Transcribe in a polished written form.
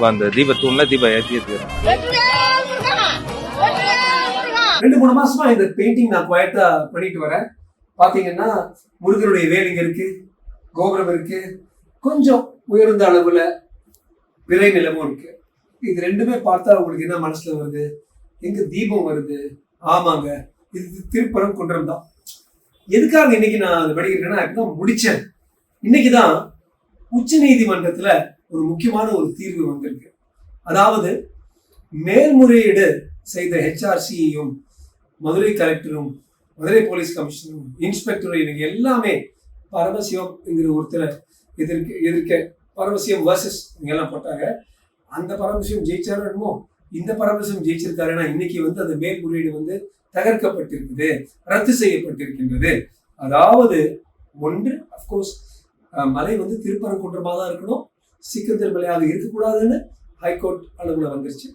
அந்த தீபத்தூண்ல தீபம் ஏற்றி ரெண்டு மூணு மாசமா இந்த பெயிண்டிங் நான் குவாய்ட்டா பண்ணிட்டு வரேன். பாத்தீங்கன்னா முருகனுடைய வேல் இங்க இருக்கு, கோபுரம் இருக்கு, கொஞ்சம் உயர்ந்த அளவுல விரை நிலமும் இருக்கு. இது ரெண்டுமே பார்த்தா உங்களுக்கு என்ன மனசுல வருது? எங்க தீபம் வருது? ஆமாங்க, இது திருப்பரங்குன்றம் தான். எதுக்காக இன்னைக்கு நான் அதை படிக்கிறேன்னா, இப்பதான் முடிச்சேன். இன்னைக்குதான் உச்ச நீதிமன்றத்துல ஒரு முக்கியமான ஒரு தீர்வு வந்திருக்கு. அதாவது மேல்முறையீடு செய்த ஹெச்ஆர்சியும் மதுரை கலெக்டரும் மதுரை போலீஸ் கமிஷனரும் இன்ஸ்பெக்டரும் இவங்க எல்லாமே பரமசிவம் என்கிற ஒருத்தரை எதிர்க்க பரமசிவம் வர்சஸ் இவங்க எல்லாம் போட்டாங்க. அந்த பரமசிவம் ஜெயிச்சாரோ இந்த பரமசிவம் ஜெயிச்சிருக்காருன்னா இன்னைக்கு அந்த மேல்முறையீடு தகர்க்கப்பட்டிருக்குது, ரத்து செய்யப்பட்டிருக்கின்றது. அதாவது ஒன்று அப்கோர்ஸ் மலை திருப்பரங்குன்றமாக தான் இருக்கணும், சிக்கந்தர் மலையாக இருக்கக்கூடாதுன்னு ஹைகோர்ட் அளவுல வந்துருச்சு.